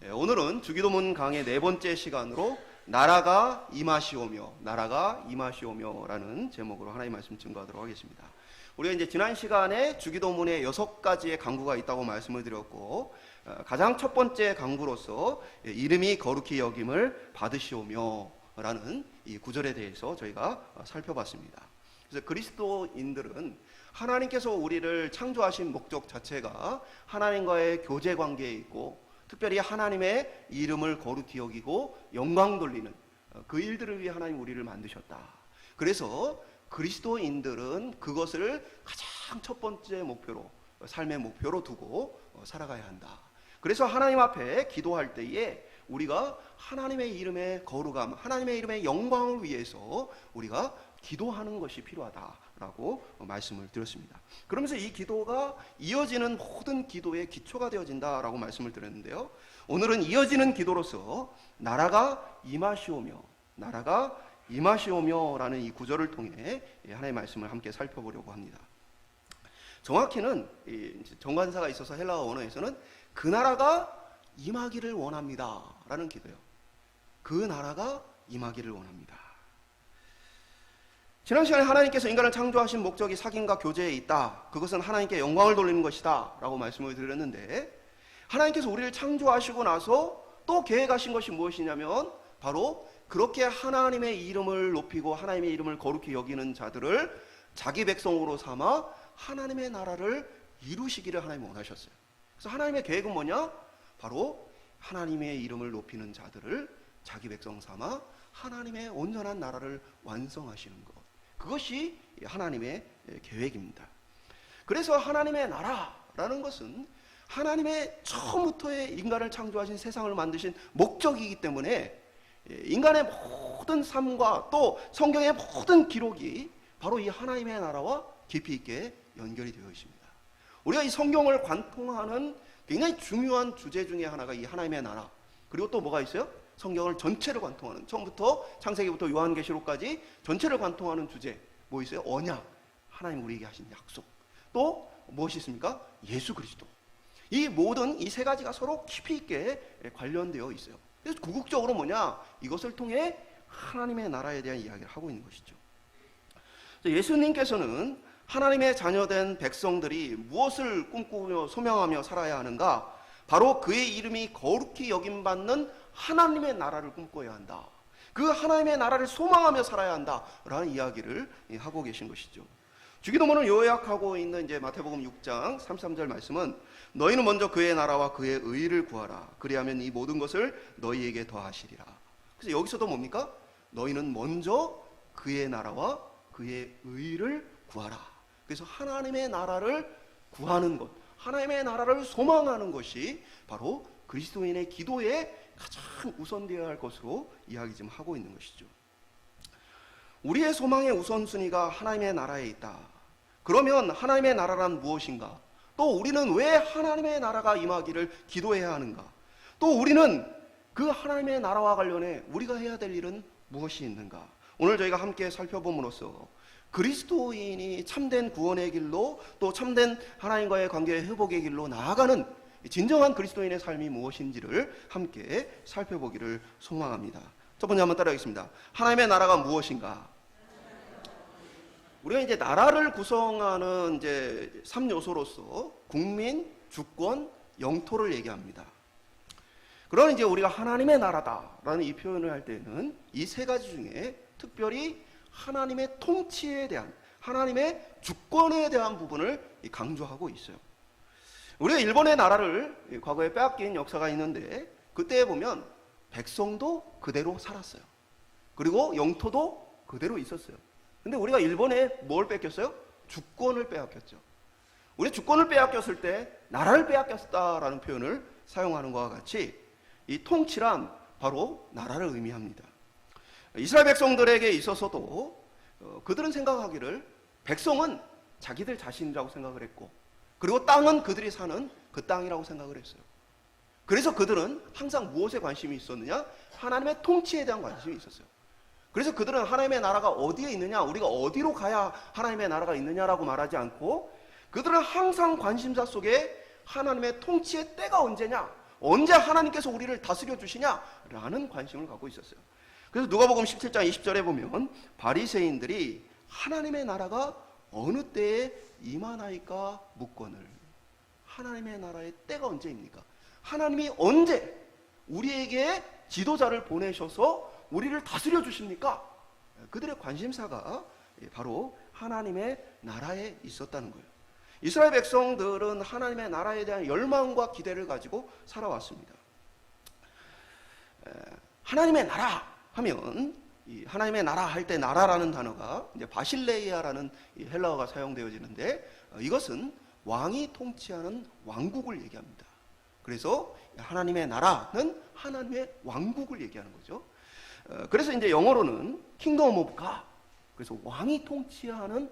오늘은 주기도문 강의 네 번째 시간으로 나라가 임하시오며 라는 제목으로 하나님의 말씀 증거하도록 하겠습니다. 우리가 이제 지난 시간에 주기도문에 6가지의 강구가 있다고 말씀을 드렸고, 가장 첫 번째 강구로서 이름이 거룩히 여김을 받으시오며 라는 이 구절에 대해서 저희가 살펴봤습니다. 그래서 그리스도인들은 하나님께서 우리를 창조하신 목적 자체가 하나님과의 교제 관계에 있고, 특별히 하나님의 이름을 거룩히 여기고 영광 돌리는 그 일들을 위해 하나님 우리를 만드셨다. 그래서 그리스도인들은 그것을 가장 첫 번째 목표로, 삶의 목표로 두고 살아가야 한다. 그래서 하나님 앞에 기도할 때에 우리가 하나님의 이름의 거룩함, 하나님의 이름의 영광을 위해서 우리가 기도하는 것이 필요하다라고 말씀을 드렸습니다. 그러면서 이 기도가 이어지는 모든 기도의 기초가 되어진다라고 말씀을 드렸는데요. 오늘은 이어지는 기도로서 나라가 임하시오며라는 이 구절을 통해 하나님의 말씀을 함께 살펴보려고 합니다. 정확히는 정관사가 있어서 헬라어 언어에서는 그 나라가 임하기를 원합니다 라는 기도예요. 그 나라가 임하기를 원합니다. 지난 시간에 하나님께서 인간을 창조하신 목적이 사귐과 교제에 있다. 그것은 하나님께 영광을 돌리는 것이다 라고 말씀을 드렸는데, 하나님께서 우리를 창조하시고 나서 또 계획하신 것이 무엇이냐면 바로 그렇게 하나님의 이름을 높이고 하나님의 이름을 거룩히 여기는 자들을 자기 백성으로 삼아 하나님의 나라를 이루시기를 하나님이 원하셨어요. 그래서 하나님의 계획은 뭐냐? 바로 하나님의 이름을 높이는 자들을 자기 백성 삼아 하나님의 온전한 나라를 완성하시는 것, 그것이 하나님의 계획입니다. 그래서 하나님의 나라라는 것은 하나님의 처음부터의 인간을 창조하신 세상을 만드신 목적이기 때문에 인간의 모든 삶과 또 성경의 모든 기록이 바로 이 하나님의 나라와 깊이 있게 연결이 되어 있습니다. 우리가 이 성경을 관통하는 굉장히 중요한 주제 중에 하나가 이 하나님의 나라, 그리고 또 뭐가 있어요? 성경을 전체를 관통하는, 처음부터 창세기부터 요한계시록까지 전체를 관통하는 주제 뭐 있어요? 언약, 하나님 우리에게 하신 약속, 또 무엇이 있습니까? 예수 그리스도. 이 모든 이 세 가지가 서로 깊이 있게 관련되어 있어요. 그래서 궁극적으로 뭐냐? 이것을 통해 하나님의 나라에 대한 이야기를 하고 있는 것이죠. 예수님께서는 하나님의 자녀된 백성들이 무엇을 꿈꾸며 소명하며 살아야 하는가? 바로 그의 이름이 거룩히 여김받는 하나님의 나라를 꿈꿔야 한다. 그 하나님의 나라를 소망하며 살아야 한다라는 이야기를 하고 계신 것이죠. 주기도문을 요약하고 있는 이제 마태복음 6장 33절 말씀은 너희는 먼저 그의 나라와 그의 의를 구하라. 그리하면 이 모든 것을 너희에게 더하시리라. 그래서 여기서도 뭡니까? 너희는 먼저 그의 나라와 그의 의를 구하라. 그래서 하나님의 나라를 구하는 것, 하나님의 나라를 소망하는 것이 바로 그리스도인의 기도에 가장 우선되어야 할 것으로 이야기 좀 하고 있는 것이죠. 우리의 소망의 우선순위가 하나님의 나라에 있다. 그러면 하나님의 나라란 무엇인가? 또 우리는 왜 하나님의 나라가 임하기를 기도해야 하는가? 또 우리는 그 하나님의 나라와 관련해 우리가 해야 될 일은 무엇이 있는가? 오늘 저희가 함께 살펴봄으로써 그리스도인이 참된 구원의 길로, 또 참된 하나님과의 관계의 회복의 길로 나아가는 진정한 그리스도인의 삶이 무엇인지를 함께 살펴보기를 소망합니다. 첫 번째 한번 따라하겠습니다. 하나님의 나라가 무엇인가? 우리가 이제 나라를 구성하는 이제 3요소로서 국민, 주권, 영토를 얘기합니다. 그러나 이제 우리가 하나님의 나라다라는 이 표현을 할 때는 이 세 가지 중에 특별히 하나님의 통치에 대한, 하나님의 주권에 대한 부분을 강조하고 있어요. 우리가 일본의 나라를 과거에 빼앗긴 역사가 있는데, 그때 보면 백성도 그대로 살았어요. 그리고 영토도 그대로 있었어요. 근데 우리가 일본에 뭘 뺏겼어요? 주권을 빼앗겼죠. 우리 주권을 빼앗겼을 때 나라를 빼앗겼다라는 표현을 사용하는 것과 같이 이 통치란 바로 나라를 의미합니다. 이스라엘 백성들에게 있어서도 그들은 생각하기를 백성은 자기들 자신이라고 생각을 했고, 그리고 땅은 그들이 사는 그 땅이라고 생각을 했어요. 그래서 그들은 항상 무엇에 관심이 있었느냐? 하나님의 통치에 대한 관심이 있었어요. 그래서 그들은 하나님의 나라가 어디에 있느냐, 우리가 어디로 가야 하나님의 나라가 있느냐라고 말하지 않고, 그들은 항상 관심사 속에 하나님의 통치의 때가 언제냐, 언제 하나님께서 우리를 다스려 주시냐라는 관심을 갖고 있었어요. 그래서 누가복음 17장 20절에 보면 바리새인들이 하나님의 나라가 어느 때에 임하나이까 묻거늘. 하나님의 나라의 때가 언제입니까? 하나님이 언제 우리에게 지도자를 보내셔서 우리를 다스려 주십니까? 그들의 관심사가 바로 하나님의 나라에 있었다는 거예요. 이스라엘 백성들은 하나님의 나라에 대한 열망과 기대를 가지고 살아왔습니다. 하나님의 나라 하면, 이 하나님의 나라 할 때 나라라는 단어가 이제 바실레이아라는 헬라어가 사용되어지는데, 이것은 왕이 통치하는 왕국을 얘기합니다. 그래서 하나님의 나라는 하나님의 왕국을 얘기하는 거죠. 그래서 이제 영어로는 킹덤 오브 갓, 그래서 왕이 통치하는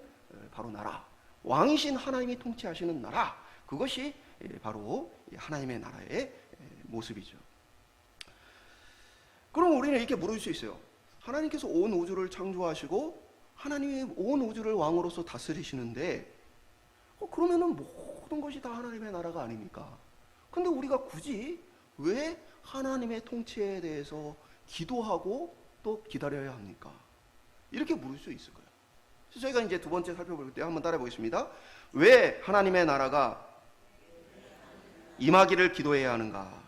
바로 나라, 왕이신 하나님이 통치하시는 나라, 그것이 바로 하나님의 나라의 모습이죠. 그럼 우리는 이렇게 물을 수 있어요. 하나님께서 온 우주를 창조하시고 하나님이 온 우주를 왕으로서 다스리시는데, 그러면은 모든 것이 다 하나님의 나라가 아닙니까? 근데 우리가 굳이 왜 하나님의 통치에 대해서 기도하고 또 기다려야 합니까? 이렇게 물을 수 있을 거예요. 그래서 저희가 이제 두 번째 살펴볼 때 한번 따라해 보겠습니다. 왜 하나님의 나라가 임하기를 기도해야 하는가?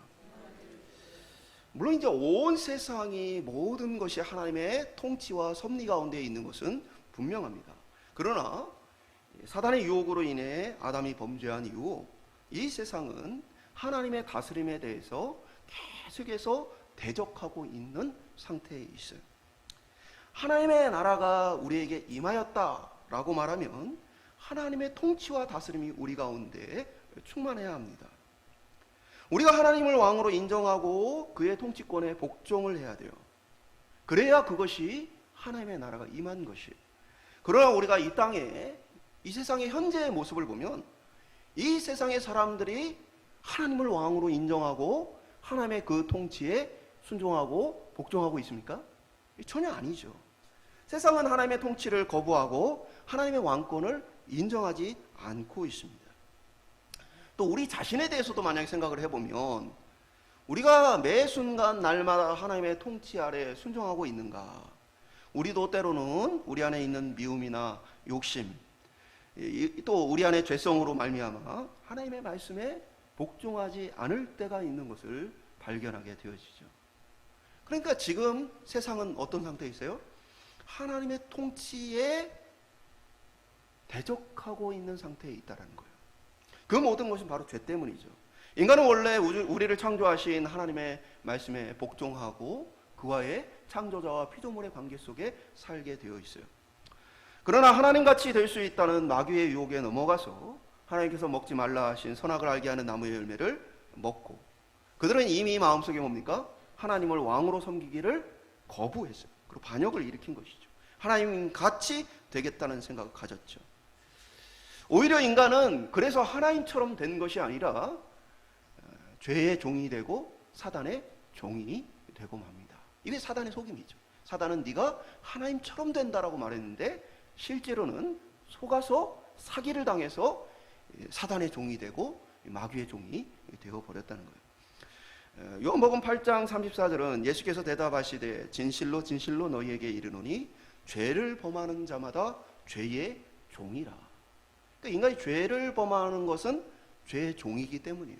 물론 이제 온 세상이 모든 것이 하나님의 통치와 섭리 가운데 있는 것은 분명합니다. 그러나 사단의 유혹으로 인해 아담이 범죄한 이후 이 세상은 하나님의 다스림에 대해서 계속해서 대적하고 있는 상태에 있어요. 하나님의 나라가 우리에게 임하였다라고 말하면 하나님의 통치와 다스림이 우리 가운데 충만해야 합니다. 우리가 하나님을 왕으로 인정하고 그의 통치권에 복종을 해야 돼요. 그래야 그것이 하나님의 나라가 임한 것이에요. 그러나 우리가 이 땅에, 이 세상의 현재의 모습을 보면 이 세상의 사람들이 하나님을 왕으로 인정하고 하나님의 그 통치에 순종하고 복종하고 있습니까? 전혀 아니죠. 세상은 하나님의 통치를 거부하고 하나님의 왕권을 인정하지 않고 있습니다. 또 우리 자신에 대해서도 만약에 생각을 해보면 우리가 매 순간 날마다 하나님의 통치 아래 순종하고 있는가? 우리도 때로는 우리 안에 있는 미움이나 욕심, 또 우리 안에 죄성으로 말미암아 하나님의 말씀에 복종하지 않을 때가 있는 것을 발견하게 되어지죠. 그러니까 지금 세상은 어떤 상태에 있어요? 하나님의 통치에 대적하고 있는 상태에 있다는 거예요. 그 모든 것은 바로 죄 때문이죠. 인간은 원래 우리를 창조하신 하나님의 말씀에 복종하고 그와의 창조자와 피조물의 관계 속에 살게 되어 있어요. 그러나 하나님같이 될 수 있다는 마귀의 유혹에 넘어가서 하나님께서 먹지 말라 하신 선악을 알게 하는 나무의 열매를 먹고, 그들은 이미 마음속에 뭡니까? 하나님을 왕으로 섬기기를 거부했어요. 그리고 반역을 일으킨 것이죠. 하나님같이 되겠다는 생각을 가졌죠. 오히려 인간은 그래서 하나님처럼 된 것이 아니라 죄의 종이 되고 사단의 종이 되고 맙니다. 이게 사단의 속임이죠. 사단은 네가 하나님처럼 된다라고 말했는데 실제로는 속아서 사기를 당해서 사단의 종이 되고 마귀의 종이 되어버렸다는 거예요. 요한복음 8장 34절은 예수께서 대답하시되 진실로 진실로 너희에게 이르노니 죄를 범하는 자마다 죄의 종이라. 그러니까 인간이 죄를 범하는 것은 죄의 종이기 때문이에요.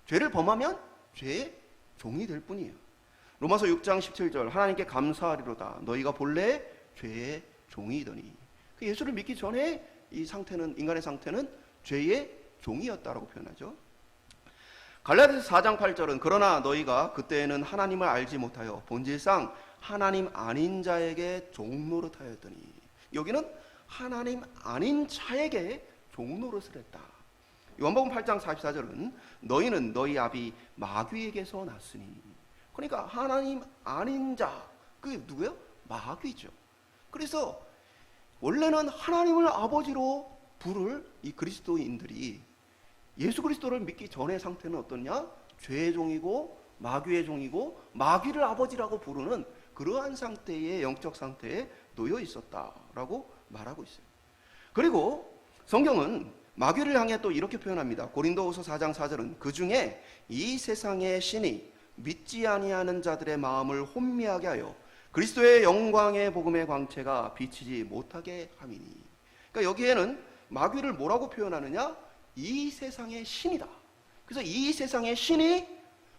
죄를 범하면 죄의 종이 될 뿐이에요. 로마서 6장 17절 하나님께 감사하리로다 너희가 본래 죄의 종이더니. 예수를 믿기 전에 이 상태는, 인간의 상태는 죄의 종이었다라고 표현하죠. 갈라디아서 4장 8절은 그러나 너희가 그때에는 하나님을 알지 못하여 본질상 하나님 아닌 자에게 종노릇하였더니. 여기는 하나님 아닌 자에게 종노릇을 했다. 요한복음 8장 44절은 너희는 너희 아비 마귀에게서 났으니. 그러니까 하나님 아닌 자, 그게 누구예요? 마귀죠. 그래서 원래는 하나님을 아버지로 부를 이 그리스도인들이 예수 그리스도를 믿기 전의 상태는 어떠냐? 죄의 종이고 마귀의 종이고 마귀를 아버지라고 부르는 그러한 상태의 영적 상태에 놓여 있었다라고 말하고 있어요. 그리고 성경은 마귀를 향해 또 이렇게 표현합니다. 고린도후서 4장 4절은 그 중에 이 세상의 신이 믿지 아니하는 자들의 마음을 혼미하게 하여 그리스도의 영광의 복음의 광채가 비치지 못하게 함이니. 그러니까 여기에는 마귀를 뭐라고 표현하느냐? 이 세상의 신이다. 그래서 이 세상의 신이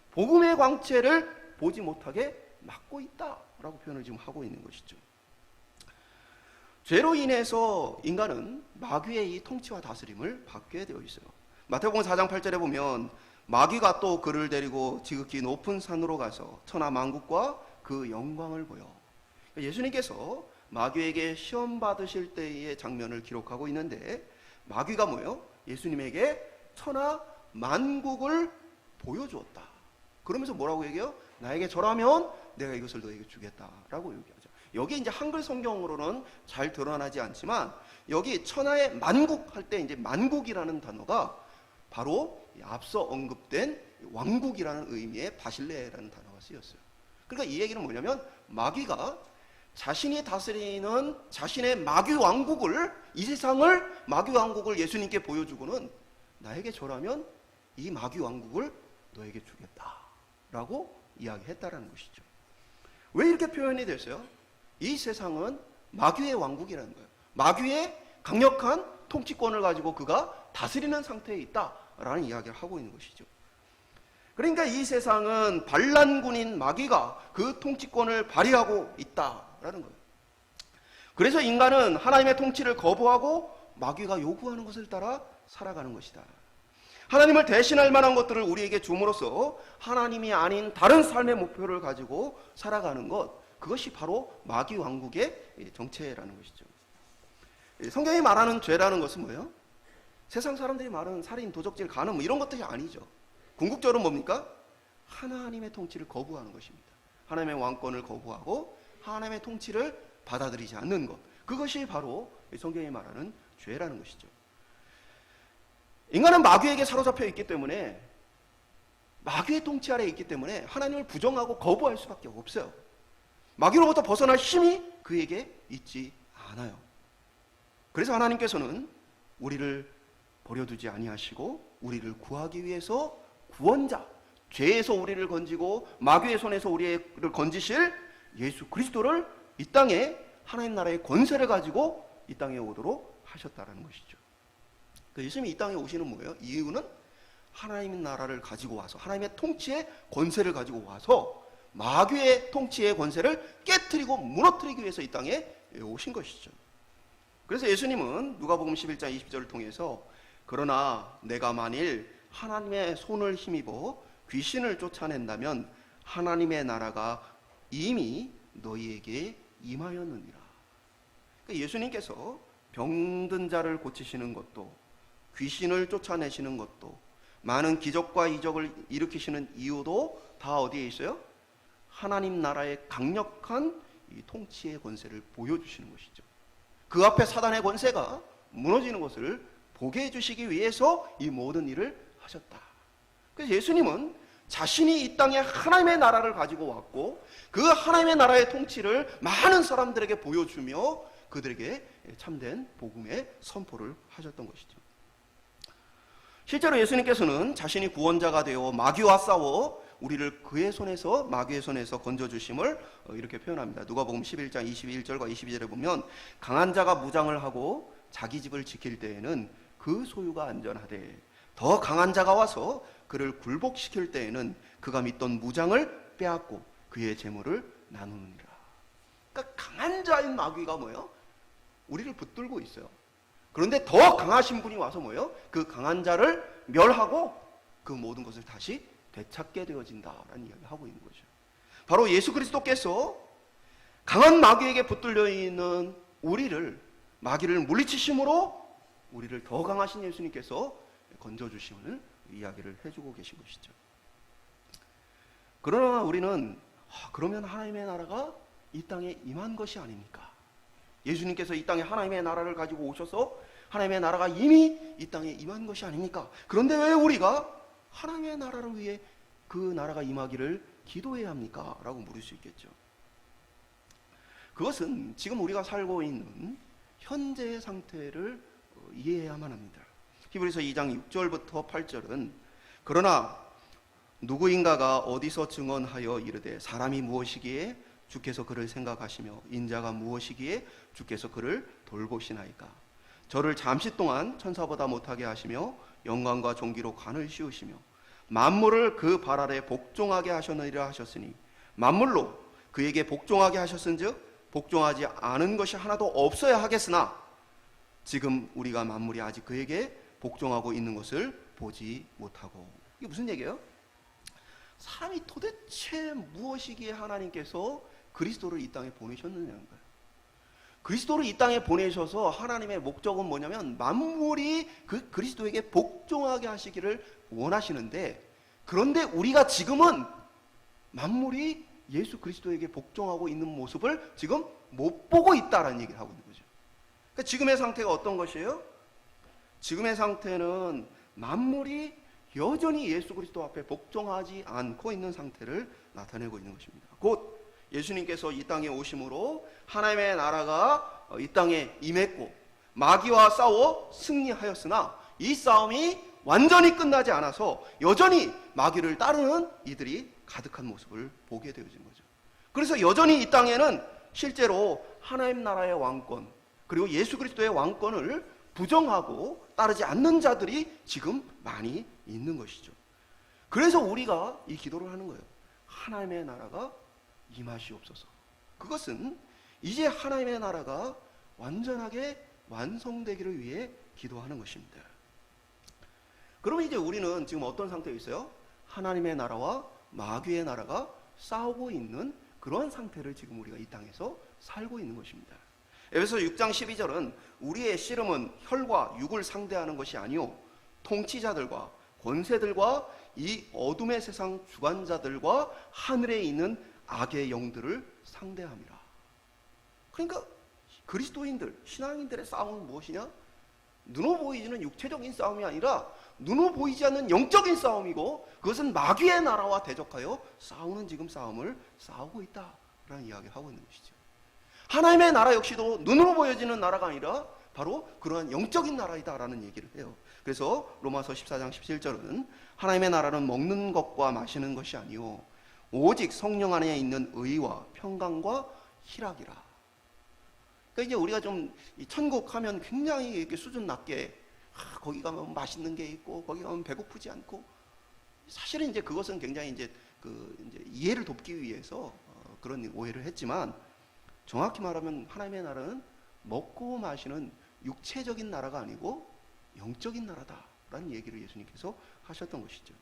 복음의 광채를 보지 못하게 막고 있다라고 표현을 지금 하고 있는 것이죠. 죄로 인해서 인간은 마귀의 이 통치와 다스림을 받게 되어 있어요. 마태복음 4장 8절에 보면 마귀가 또 그를 데리고 지극히 높은 산으로 가서 천하 만국과 그 영광을 보여. 예수님께서 마귀에게 시험 받으실 때의 장면을 기록하고 있는데 마귀가 뭐예요? 예수님에게 천하 만국을 보여주었다. 그러면서 뭐라고 얘기해요? 나에게 절하면 내가 이것을 너에게 주겠다라고 얘기하죠. 여기 이제 한글 성경으로는 잘 드러나지 않지만 여기 천하의 만국 할 때 이제 만국이라는 단어가 바로 앞서 언급된 왕국이라는 의미의 바실레라는 단어가 쓰였어요. 그러니까 이 얘기는 뭐냐면 마귀가 자신이 다스리는 자신의 마귀 왕국을, 이 세상을, 마귀 왕국을 예수님께 보여주고는 나에게 절하면 이 마귀 왕국을 너에게 주겠다라고 이야기했다라는 것이죠. 왜 이렇게 표현이 됐어요? 이 세상은 마귀의 왕국이라는 거예요. 마귀의 강력한 통치권을 가지고 그가 다스리는 상태에 있다라는 이야기를 하고 있는 것이죠. 그러니까 이 세상은 반란군인 마귀가 그 통치권을 발휘하고 있다라는 거예요. 그래서 인간은 하나님의 통치를 거부하고 마귀가 요구하는 것을 따라 살아가는 것이다. 하나님을 대신할 만한 것들을 우리에게 줌으로써 하나님이 아닌 다른 삶의 목표를 가지고 살아가는 것, 그것이 바로 마귀 왕국의 정체라는 것이죠. 성경이 말하는 죄라는 것은 뭐예요? 세상 사람들이 말하는 살인, 도적질, 간음 이런 것들이 아니죠. 궁극적으로 뭡니까? 하나님의 통치를 거부하는 것입니다. 하나님의 왕권을 거부하고 하나님의 통치를 받아들이지 않는 것, 그것이 바로 성경이 말하는 죄라는 것이죠. 인간은 마귀에게 사로잡혀 있기 때문에, 마귀의 통치 아래에 있기 때문에 하나님을 부정하고 거부할 수밖에 없어요. 마귀로부터 벗어날 힘이 그에게 있지 않아요. 그래서 하나님께서는 우리를 버려두지 아니하시고 우리를 구하기 위해서 구원자, 죄에서 우리를 건지고 마귀의 손에서 우리를 건지실 예수 그리스도를 이 땅에 하나님 나라의 권세를 가지고 이 땅에 오도록 하셨다는 것이죠. 예수님이 이 땅에 오시는 뭐예요? 이유는 하나님의 나라를 가지고 와서, 하나님의 통치의 권세를 가지고 와서 마귀의 통치의 권세를 깨트리고 무너뜨리기 위해서 이 땅에 오신 것이죠. 그래서 예수님은 누가복음 11장 20절을 통해서 그러나 내가 만일 하나님의 손을 힘입어 귀신을 쫓아낸다면 하나님의 나라가 이미 너희에게 임하였느니라. 그러니까 예수님께서 병든 자를 고치시는 것도, 귀신을 쫓아내시는 것도, 많은 기적과 이적을 일으키시는 이유도 다 어디에 있어요? 하나님 나라의 강력한 이 통치의 권세를 보여주시는 것이죠. 그 앞에 사단의 권세가 무너지는 것을 보게 해주시기 위해서 이 모든 일을 하셨다. 그래서 예수님은 자신이 이 땅에 하나님의 나라를 가지고 왔고 그 하나님의 나라의 통치를 많은 사람들에게 보여주며 그들에게 참된 복음의 선포를 하셨던 것이죠. 실제로 예수님께서는 자신이 구원자가 되어 마귀와 싸워 우리를 그의 손에서, 마귀의 손에서 건져주심을 이렇게 표현합니다. 누가복음 11장 21절과 22절에 보면 강한 자가 무장을 하고 자기 집을 지킬 때에는 그 소유가 안전하되 더 강한 자가 와서 그를 굴복시킬 때에는 그가 믿던 무장을 빼앗고 그의 재물을 나누느니라. 그러니까 강한 자인 마귀가 뭐예요? 우리를 붙들고 있어요. 그런데 더 강하신 분이 와서 뭐예요? 그 강한 자를 멸하고 그 모든 것을 다시 되찾게 되어진다라는 이야기를 하고 있는 거죠. 바로 예수 그리스도께서 강한 마귀에게 붙들려 있는 우리를, 마귀를 물리치심으로 우리를 더 강하신 예수님께서 건져주심을 이야기를 해주고 계신 것이죠. 그러나 우리는 그러면 하나님의 나라가 이 땅에 임한 것이 아닙니까? 예수님께서 이 땅에 하나님의 나라를 가지고 오셔서 하나님의 나라가 이미 이 땅에 임한 것이 아닙니까? 그런데 왜 우리가 하나님의 나라를 위해 그 나라가 임하기를 기도해야 합니까? 라고 물을 수 있겠죠. 그것은 지금 우리가 살고 있는 현재의 상태를 이해해야만 합니다. 히브리서 2장 6절부터 8절은 그러나 누구인가가 어디서 증언하여 이르되 사람이 무엇이기에 주께서 그를 생각하시며 인자가 무엇이기에 주께서 그를 돌보시나이까. 저를 잠시 동안 천사보다 못하게 하시며 영광과 존귀로 관을 씌우시며 만물을 그 발 아래 복종하게 하셨느니라 하셨으니 만물로 그에게 복종하게 하셨은즉 복종하지 않은 것이 하나도 없어야 하겠으나 지금 우리가 만물이 아직 그에게 복종하고 있는 것을 보지 못하고. 이게 무슨 얘기예요? 사람이 도대체 무엇이기에 하나님께서 그리스도를 이 땅에 보내셨느냐는 거예요. 그리스도를 이 땅에 보내셔서 하나님의 목적은 뭐냐면 만물이 그 그리스도에게 복종하게 하시기를 원하시는데, 그런데 우리가 지금은 만물이 예수 그리스도에게 복종하고 있는 모습을 지금 못 보고 있다라는 얘기를 하고 있는 거죠. 그러니까 지금의 상태가 어떤 것이에요? 지금의 상태는 만물이 여전히 예수 그리스도 앞에 복종하지 않고 있는 상태를 나타내고 있는 것입니다. 곧 예수님께서 이 땅에 오심으로 하나님의 나라가 이 땅에 임했고 마귀와 싸워 승리하였으나 이 싸움이 완전히 끝나지 않아서 여전히 마귀를 따르는 이들이 가득한 모습을 보게 되어진 거죠. 그래서 여전히 이 땅에는 실제로 하나님 나라의 왕권 그리고 예수 그리스도의 왕권을 부정하고 따르지 않는 자들이 지금 많이 있는 것이죠. 그래서 우리가 이 기도를 하는 거예요. 하나님의 나라가 임하시옵소서. 그것은 이제 하나님의 나라가 완전하게 완성되기를 위해 기도하는 것입니다. 그러면 이제 우리는 지금 어떤 상태에 있어요? 하나님의 나라와 마귀의 나라가 싸우고 있는 그런 상태를 지금 우리가 이 땅에서 살고 있는 것입니다. 에베소 6장 12절은 우리의 씨름은 혈과 육을 상대하는 것이 아니요 통치자들과 권세들과 이 어둠의 세상 주관자들과 하늘에 있는 악의 영들을 상대함이라. 그러니까 그리스도인들, 신앙인들의 싸움은 무엇이냐? 눈으로 보이지는 육체적인 싸움이 아니라 눈으로 보이지 않는 영적인 싸움이고, 그것은 마귀의 나라와 대적하여 싸우는 지금 싸움을 싸우고 있다라는 이야기를 하고 있는 것이죠. 하나님의 나라 역시도 눈으로 보여지는 나라가 아니라 바로 그러한 영적인 나라이다라는 얘기를 해요. 그래서 로마서 14장 17절은 하나님의 나라는 먹는 것과 마시는 것이 아니요 오직 성령 안에 있는 의와 평강과 희락이라. 그러니까 이제 우리가 좀 천국 하면 굉장히 이렇게 수준 낮게 거기 가면 맛있는 게 있고 거기 가면 배고프지 않고, 사실은 이제 그것은 굉장히 이제 이제 이해를 돕기 위해서 그런 오해를 했지만, 정확히 말하면 하나님의 나라는 먹고 마시는 육체적인 나라가 아니고 영적인 나라다라는 얘기를 예수님께서 하셨던 것이죠.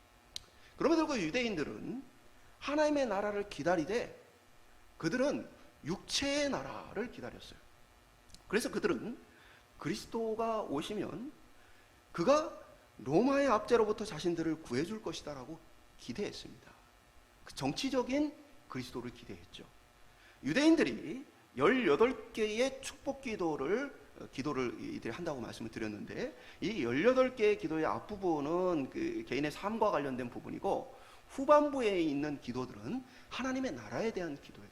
그럼에도 불구하고 유대인들은 하나님의 나라를 기다리되 그들은 육체의 나라를 기다렸어요. 그래서 그들은 그리스도가 오시면 그가 로마의 압제로부터 자신들을 구해줄 것이다 라고 기대했습니다. 그 정치적인 그리스도를 기대했죠. 유대인들이 18개의 축복 기도를 이들이 한다고 말씀을 드렸는데, 이 18개의 기도의 앞부분은 그 개인의 삶과 관련된 부분이고, 후반부에 있는 기도들은 하나님의 나라에 대한 기도예요.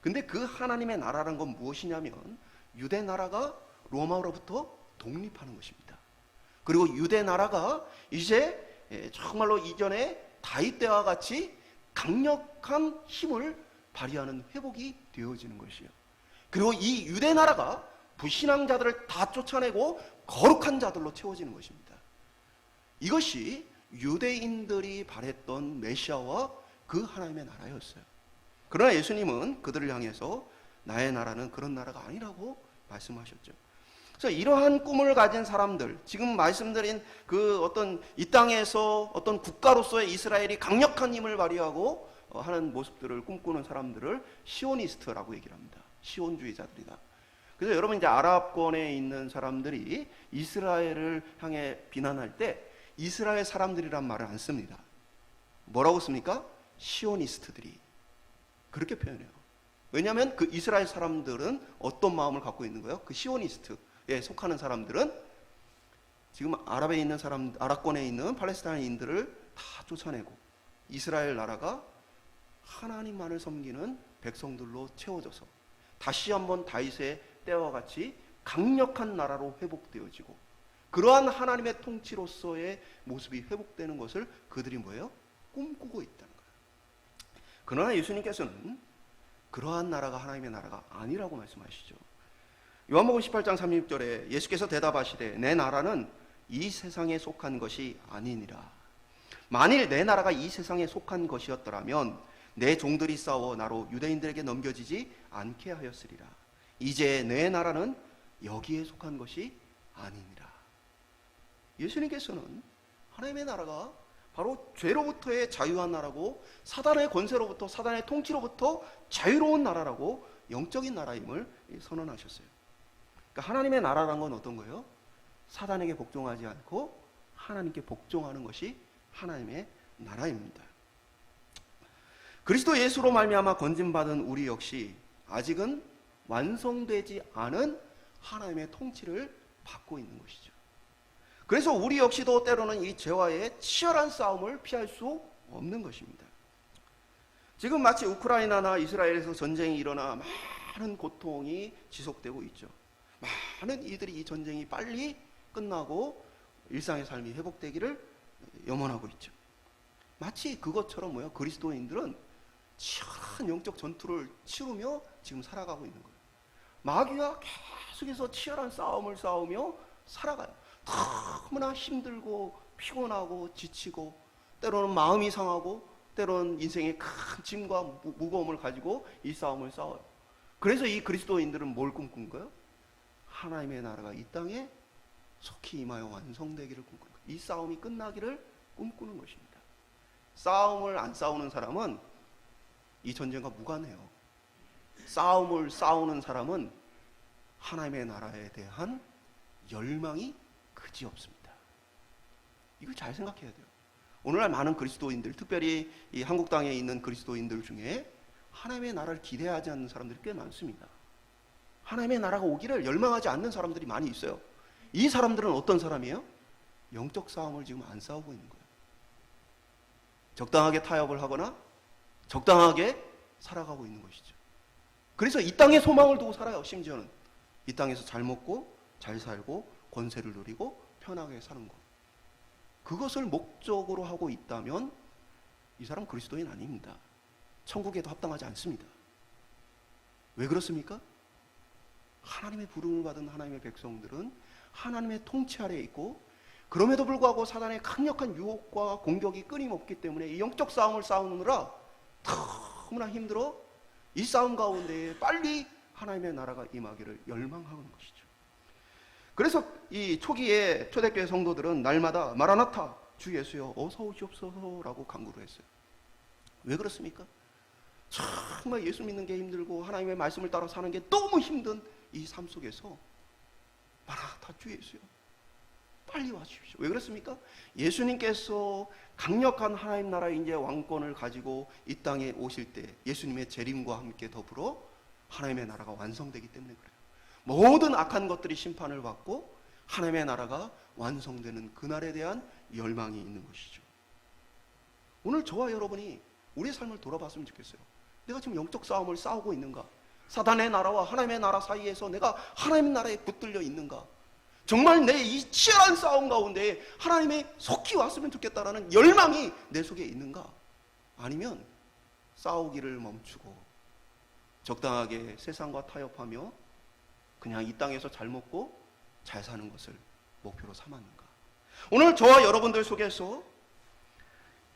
근데 그 하나님의 나라란 건 무엇이냐면 유대 나라가 로마로부터 독립하는 것입니다. 그리고 유대 나라가 이제 정말로 이전에 다윗 때와 같이 강력한 힘을 발휘하는 회복이 되어지는 것이에요. 그리고 이 유대 나라가 불신앙자들을 다 쫓아내고 거룩한 자들로 채워지는 것입니다. 이것이 유대인들이 바랬던 메시아와 그 하나님의 나라였어요. 그러나 예수님은 그들을 향해서 나의 나라는 그런 나라가 아니라고 말씀하셨죠. 그래서 이러한 꿈을 가진 사람들, 지금 말씀드린 그 어떤 이 땅에서 어떤 국가로서의 이스라엘이 강력한 힘을 발휘하고 하는 모습들을 꿈꾸는 사람들을 시오니스트라고 얘기를 합니다. 시온주의자들이다. 그래서 여러분 이제 아랍권에 있는 사람들이 이스라엘을 향해 비난할 때 이스라엘 사람들이란 말을 안 씁니다. 뭐라고 씁니까? 시오니스트들이. 그렇게 표현해요. 왜냐하면 그 이스라엘 사람들은 어떤 마음을 갖고 있는 거예요? 그 시오니스트에 속하는 사람들은 지금 아랍에 있는 사람, 아랍권에 있는 팔레스타인인들을 다 쫓아내고 이스라엘 나라가 하나님만을 섬기는 백성들로 채워져서 다시 한번 다윗의 때와 같이 강력한 나라로 회복되어지고, 그러한 하나님의 통치로서의 모습이 회복되는 것을 그들이 뭐예요? 꿈꾸고 있다는 거예요. 그러나 예수님께서는 그러한 나라가 하나님의 나라가 아니라고 말씀하시죠. 요한복음 18장 36절에 예수께서 대답하시되 내 나라는 이 세상에 속한 것이 아니니라. 만일 내 나라가 이 세상에 속한 것이었더라면 내 종들이 싸워 나로 유대인들에게 넘겨지지 않게 하였으리라. 이제 내 나라는 여기에 속한 것이 아니니라. 예수님께서는 하나님의 나라가 바로 죄로부터의 자유한 나라고 사단의 권세로부터, 사단의 통치로부터 자유로운 나라라고 영적인 나라임을 선언하셨어요. 그러니까 하나님의 나라란 건 어떤 거예요? 사단에게 복종하지 않고 하나님께 복종하는 것이 하나님의 나라입니다. 그리스도 예수로 말미암아 건짐받은 우리 역시 아직은 완성되지 않은 하나님의 통치를 받고 있는 것이죠. 그래서 우리 역시도 때로는 이 죄와의 치열한 싸움을 피할 수 없는 것입니다. 지금 마치 우크라이나나 이스라엘에서 전쟁이 일어나 많은 고통이 지속되고 있죠. 많은 이들이 이 전쟁이 빨리 끝나고 일상의 삶이 회복되기를 염원하고 있죠. 마치 그것처럼 뭐야? 그리스도인들은 치열한 영적 전투를 치르며 지금 살아가고 있는 거예요. 마귀와 계속해서 치열한 싸움을 싸우며 살아가요. 너무나 힘들고 피곤하고 지치고 때로는 마음이 상하고 때로는 인생의 큰 짐과 무거움을 가지고 이 싸움을 싸워요. 그래서 이 그리스도인들은 뭘 꿈꾼 거예요? 하나님의 나라가 이 땅에 속히 임하여 완성되기를 꿈꾸는 거예요. 이 싸움이 끝나기를 꿈꾸는 것입니다. 싸움을 안 싸우는 사람은 이 전쟁과 무관해요. 싸움을 싸우는 사람은 하나님의 나라에 대한 열망이 그지없습니다. 이걸 잘 생각해야 돼요. 오늘날 많은 그리스도인들, 특별히 이 한국 땅에 있는 그리스도인들 중에 하나님의 나라를 기대하지 않는 사람들이 꽤 많습니다. 하나님의 나라가 오기를 열망하지 않는 사람들이 많이 있어요. 이 사람들은 어떤 사람이에요? 영적 싸움을 지금 안 싸우고 있는 거예요. 적당하게 타협을 하거나 적당하게 살아가고 있는 것이죠. 그래서 이 땅에 소망을 두고 살아요. 심지어는 이 땅에서 잘 먹고 잘 살고 권세를 누리고 편하게 사는 것, 그것을 목적으로 하고 있다면 이 사람 그리스도인 아닙니다. 천국에도 합당하지 않습니다. 왜 그렇습니까? 하나님의 부름을 받은 하나님의 백성들은 하나님의 통치 아래에 있고, 그럼에도 불구하고 사단의 강력한 유혹과 공격이 끊임없기 때문에 이 영적 싸움을 싸우느라 너무나 힘들어 이 싸움 가운데 빨리 하나님의 나라가 임하기를 열망하는 것이죠. 그래서 이 초기에 초대교회 성도들은 날마다 마라나타 주 예수여 어서 오시옵소서라고 간구를 했어요. 왜 그렇습니까? 정말 예수 믿는 게 힘들고 하나님의 말씀을 따라 사는 게 너무 힘든 이 삶 속에서 마라나타 주 예수여 빨리 와주십시오. 왜 그렇습니까? 예수님께서 강력한 하나님 나라의 이제 왕권을 가지고 이 땅에 오실 때 예수님의 재림과 함께 더불어 하나님의 나라가 완성되기 때문에 그래요. 모든 악한 것들이 심판을 받고 하나님의 나라가 완성되는 그날에 대한 열망이 있는 것이죠. 오늘 저와 여러분이 우리의 삶을 돌아봤으면 좋겠어요. 내가 지금 영적 싸움을 싸우고 있는가? 사단의 나라와 하나님의 나라 사이에서 내가 하나님 나라에 붙들려 있는가? 정말 내 이 치열한 싸움 가운데 하나님의 속히 왔으면 좋겠다라는 열망이 내 속에 있는가? 아니면 싸우기를 멈추고 적당하게 세상과 타협하며 그냥 이 땅에서 잘 먹고 잘 사는 것을 목표로 삼았는가? 오늘 저와 여러분들 속에서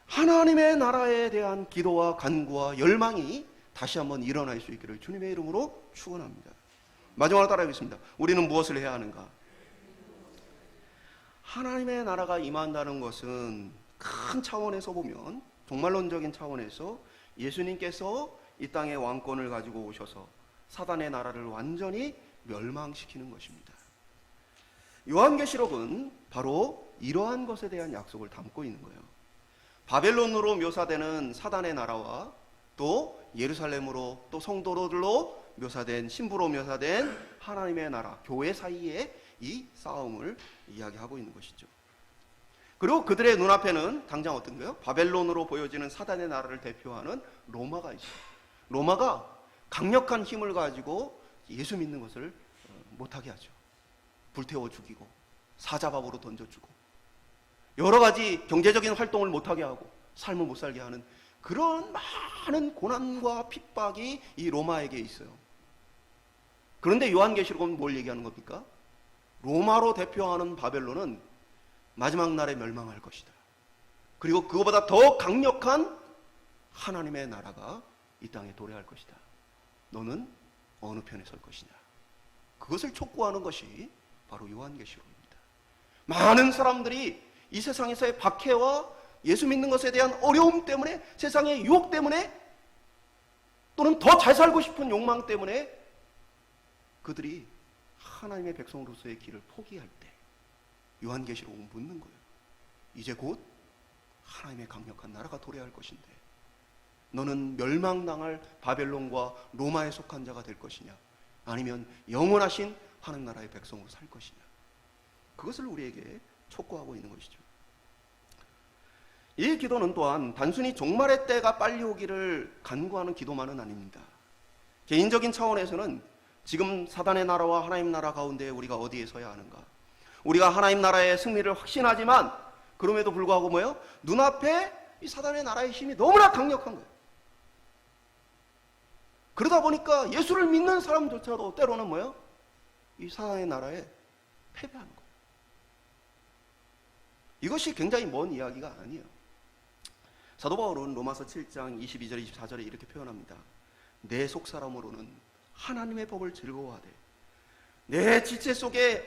하나님의 나라에 대한 기도와 간구와 열망이 다시 한번 일어날 수 있기를 주님의 이름으로 축원합니다. 마지막으로 따라하겠습니다. 우리는 무엇을 해야 하는가? 하나님의 나라가 임한다는 것은 큰 차원에서 보면, 종말론적인 차원에서 예수님께서 이 땅에 왕권을 가지고 오셔서 사단의 나라를 완전히 멸망시키는 것입니다. 요한계시록은 바로 이러한 것에 대한 약속을 담고 있는 거예요. 바벨론으로 묘사되는 사단의 나라와 또 예루살렘으로 또 성도들로 묘사된, 신부로 묘사된 하나님의 나라, 교회 사이에 이 싸움을 이야기하고 있는 것이죠. 그리고 그들의 눈앞에는 당장 어떤 거예요? 바벨론으로 보여지는 사단의 나라를 대표하는 로마가 있어요. 로마가 강력한 힘을 가지고 예수 믿는 것을 못하게 하죠. 불태워 죽이고 사자밥으로 던져주고 여러 가지 경제적인 활동을 못하게 하고 삶을 못 살게 하는 그런 많은 고난과 핍박이 이 로마에게 있어요. 그런데 요한계시록은 뭘 얘기하는 겁니까? 로마로 대표하는 바벨론은 마지막 날에 멸망할 것이다. 그리고 그거보다 더 강력한 하나님의 나라가 이 땅에 도래할 것이다. 너는 어느 편에 설 것이냐? 그것을 촉구하는 것이 바로 요한계시록입니다. 많은 사람들이 이 세상에서의 박해와 예수 믿는 것에 대한 어려움 때문에, 세상의 유혹 때문에, 또는 더 잘 살고 싶은 욕망 때문에 그들이 하나님의 백성으로서의 길을 포기할 때 요한계시록은 묻는 거예요. 이제 곧 하나님의 강력한 나라가 도래할 것인데 너는 멸망당할 바벨론과 로마에 속한 자가 될 것이냐, 아니면 영원하신 하늘 나라의 백성으로 살 것이냐. 그것을 우리에게 촉구하고 있는 것이죠. 이 기도는 또한 단순히 종말의 때가 빨리 오기를 간구하는 기도만은 아닙니다. 개인적인 차원에서는 지금 사단의 나라와 하나님 나라 가운데 우리가 어디에 서야 하는가? 우리가 하나님 나라의 승리를 확신하지만 그럼에도 불구하고 뭐예요? 눈앞에 이 사단의 나라의 힘이 너무나 강력한 거예요. 그러다 보니까 예수를 믿는 사람조차도 때로는 뭐예요? 이 사단의 나라에 패배하는 거예요. 이것이 굉장히 먼 이야기가 아니에요. 사도 바울은 로마서 7장 22절 24절에 이렇게 표현합니다. 내 속사람으로는 하나님의 법을 즐거워하되 내 지체 속에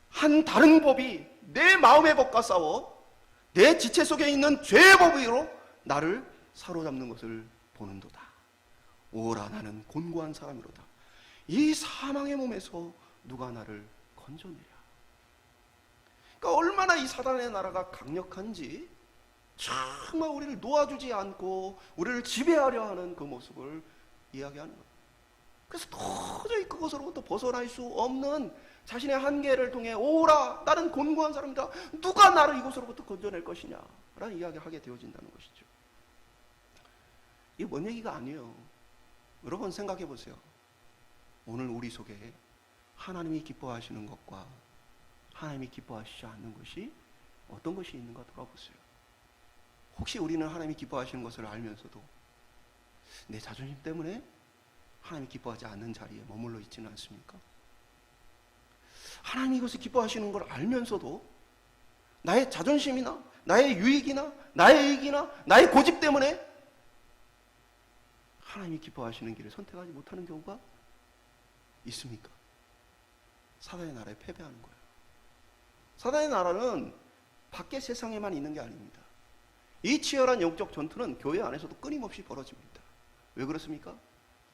한 다른 법이 내 마음의 법과 싸워 내 지체 속에 있는 죄의 법으로 나를 사로잡는 것을 보는도다. 오라, 나는 곤고한 사람이로다. 이 사망의 몸에서 누가 나를 건져내랴. 그러니까 얼마나 이 사단의 나라가 강력한지 정말 우리를 놓아주지 않고 우리를 지배하려 하는 그 모습을 이야기하는 거예요. 그래서 도저히 그것으로부터 벗어날 수 없는 자신의 한계를 통해 오라, 나는 곤고한 사람이다. 누가 나를 이곳으로부터 건져낼 것이냐 라는 이야기를 하게 되어진다는 것이죠. 이게 뭔 얘기가 아니에요. 여러분 생각해 보세요. 오늘 우리 속에 하나님이 기뻐하시는 것과 하나님이 기뻐하시지 않는 것이 어떤 것이 있는가 돌아보세요. 혹시 우리는 하나님이 기뻐하시는 것을 알면서도 내 자존심 때문에 하나님이 기뻐하지 않는 자리에 머물러 있지는 않습니까? 하나님이 이것을 기뻐하시는 걸 알면서도 나의 자존심이나 나의 유익이나 나의 이익이나 나의 고집 때문에 하나님이 기뻐하시는 길을 선택하지 못하는 경우가 있습니까? 사단의 나라에 패배하는 거예요. 사단의 나라는 밖의 세상에만 있는 게 아닙니다. 이 치열한 영적 전투는 교회 안에서도 끊임없이 벌어집니다. 왜 그렇습니까?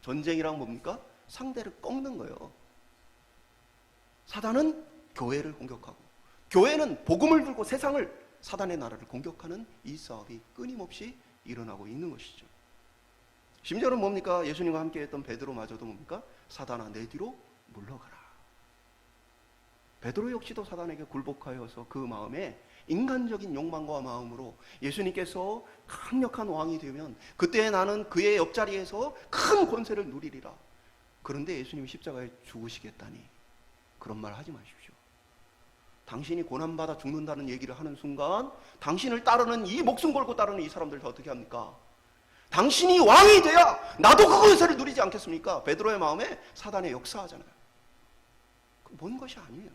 전쟁이란 뭡니까? 상대를 꺾는 거예요. 사단은 교회를 공격하고 교회는 복음을 들고 세상을, 사단의 나라를 공격하는 이 싸움이 끊임없이 일어나고 있는 것이죠. 심지어는 뭡니까? 예수님과 함께 했던 베드로마저도 뭡니까? 사단아, 내 뒤로 물러가라. 베드로 역시도 사단에게 굴복하여서 그 마음에 인간적인 욕망과 마음으로 예수님께서 강력한 왕이 되면 그때 나는 그의 옆자리에서 큰 권세를 누리리라. 그런데 예수님이 십자가에 죽으시겠다니 그런 말 하지 마십시오. 당신이 고난받아 죽는다는 얘기를 하는 순간 당신을 따르는, 이 목숨 걸고 따르는 이 사람들 다 어떻게 합니까? 당신이 왕이 돼야 나도 그 권세를 누리지 않겠습니까? 베드로의 마음에 사단의 역사하잖아요. 먼 것이 아니에요.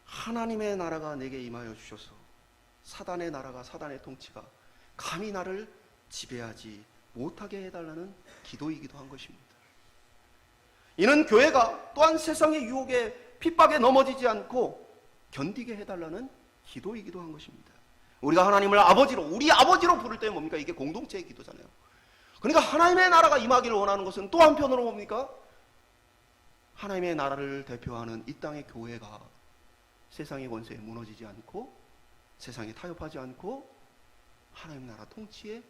하나님의 나라가 내게 임하여 주셔서 사단의 나라가, 사단의 통치가 감히 나를 지배하지 못하게 해달라는 기도이기도 한 것입니다. 이는 교회가 또한 세상의 유혹에 핍박에 넘어지지 않고 견디게 해달라는 기도이기도 한 것입니다. 우리가 하나님을 아버지로, 우리 아버지로 부를 때 뭡니까? 이게 공동체의 기도잖아요. 그러니까 하나님의 나라가 임하기를 원하는 것은 또 한편으로 뭡니까? 하나님의 나라를 대표하는 이 땅의 교회가 세상의 권세에 무너지지 않고 세상에 타협하지 않고 하나님 나라 통치에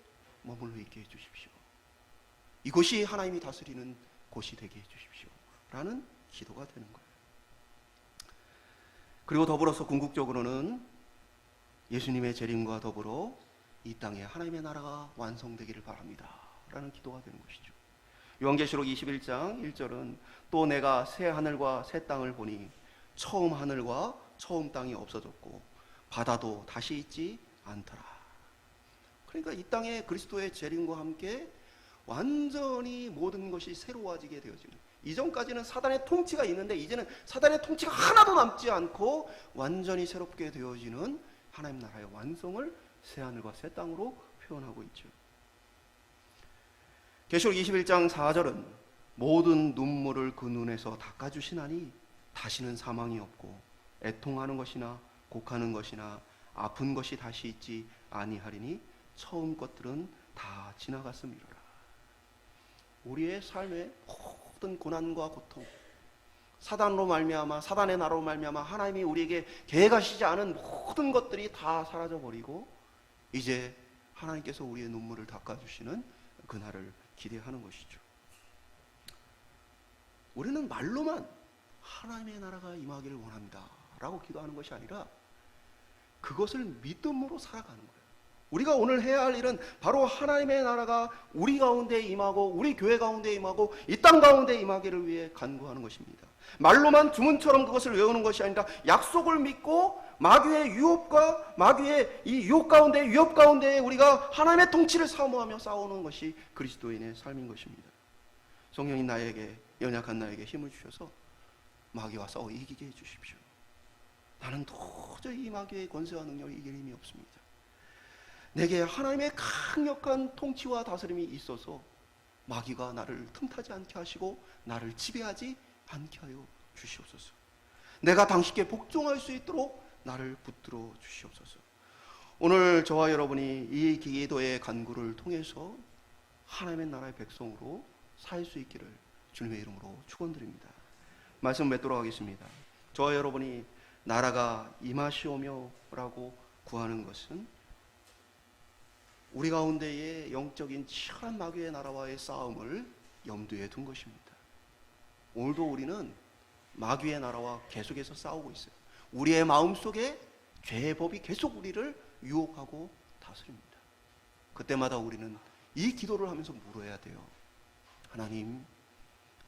머물러 있게 해주십시오. 이곳이 하나님이 다스리는 곳이 되게 해주십시오 라는 기도가 되는 거예요. 그리고 더불어서 궁극적으로는 예수님의 재림과 더불어 이 땅에 하나님의 나라가 완성되기를 바랍니다 라는 기도가 되는 것이죠. 요한계시록 21장 1절은 또 내가 새 하늘과 새 땅을 보니 처음 하늘과 처음 땅이 없어졌고 바다도 다시 있지 않더라. 그러니까 이 땅에 그리스도의 재림과 함께 완전히 모든 것이 새로워지게 되어지는, 이전까지는 사단의 통치가 있는데 이제는 사단의 통치가 하나도 남지 않고 완전히 새롭게 되어지는 하나님 나라의 완성을 새하늘과 새 땅으로 표현하고 있죠. 계시록 21장 4절은 모든 눈물을 그 눈에서 닦아주시나니 다시는 사망이 없고 애통하는 것이나 곡하는 것이나 아픈 것이 다시 있지 아니하리니 처음 것들은 다 지나갔음이로라. 우리의 삶의 모든 고난과 고통, 사단으로 말미암아, 사단의 나라로 말미암아 하나님이 우리에게 계획하시지 않은 모든 것들이 다 사라져 버리고 이제 하나님께서 우리의 눈물을 닦아주시는 그날을 기대하는 것이죠. 우리는 말로만 하나님의 나라가 임하기를 원합니다 라고 기도하는 것이 아니라 그것을 믿음으로 살아가는 거예요. 우리가 오늘 해야 할 일은 바로 하나님의 나라가 우리 가운데 임하고 우리 교회 가운데 임하고 이 땅 가운데 임하기를 위해 간구하는 것입니다. 말로만 주문처럼 그것을 외우는 것이 아니라 약속을 믿고 마귀의 유혹과 마귀의 이 유혹 가운데 위협 가운데 우리가 하나님의 통치를 사모하며 싸우는 것이 그리스도인의 삶인 것입니다. 성령님 나에게, 연약한 나에게 힘을 주셔서 마귀와 싸워 이기게 해주십시오. 나는 도저히 이 마귀의 권세와 능력을 이길 힘이 없습니다. 내게 하나님의 강력한 통치와 다스림이 있어서 마귀가 나를 틈타지 않게 하시고 나를 지배하지 않게 하여 주시옵소서. 내가 당신께 복종할 수 있도록 나를 붙들어 주시옵소서. 오늘 저와 여러분이 이 기도의 간구를 통해서 하나님의 나라의 백성으로 살 수 있기를 주님의 이름으로 축원드립니다. 말씀 맺도록 하겠습니다. 저와 여러분이 나라가 임하시오며 라고 구하는 것은 우리 가운데의 영적인 치열한 마귀의 나라와의 싸움을 염두에 둔 것입니다. 오늘도 우리는 마귀의 나라와 계속해서 싸우고 있어요. 우리의 마음속에 죄의 법이 계속 우리를 유혹하고 다스립니다. 그때마다 우리는 이 기도를 하면서 물어야 돼요. 하나님,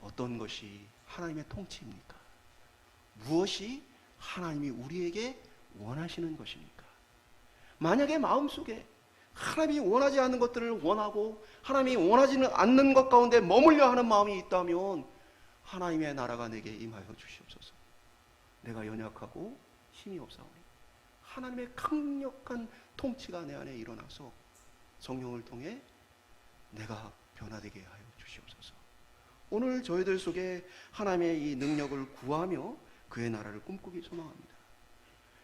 어떤 것이 하나님의 통치입니까? 무엇이 하나님이 우리에게 원하시는 것입니까? 만약에 마음속에 하나님이 원하지 않는 것들을 원하고 하나님이 원하지 않는 것 가운데 머물려 하는 마음이 있다면 하나님의 나라가 내게 임하여 주시옵소서. 내가 연약하고 힘이 없사오니 하나님의 강력한 통치가 내 안에 일어나서 성령을 통해 내가 변화되게 하여 주시옵소서. 오늘 저희들 속에 하나님의 이 능력을 구하며 그의 나라를 꿈꾸기 소망합니다.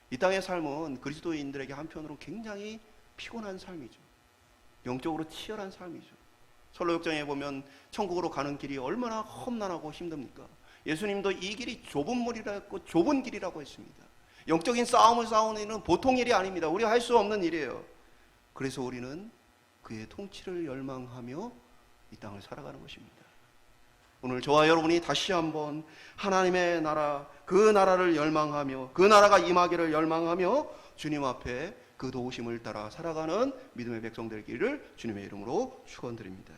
이 땅의 삶은 그리스도인들에게 한편으로 굉장히 피곤한 삶이죠. 영적으로 치열한 삶이죠. 설로역정에 보면 천국으로 가는 길이 얼마나 험난하고 힘듭니까? 예수님도 이 길이 좁은 물이라고 좁은 길이라고 했습니다. 영적인 싸움을 싸우는 일은 보통 일이 아닙니다. 우리가 할 수 없는 일이에요. 그래서 우리는 그의 통치를 열망하며 이 땅을 살아가는 것입니다. 오늘 저와 여러분이 다시 한번 하나님의 나라, 그 나라를 열망하며 그 나라가 임하기를 열망하며 주님 앞에 그 도우심을 따라 살아가는 믿음의 백성 되기를 주님의 이름으로 축원드립니다.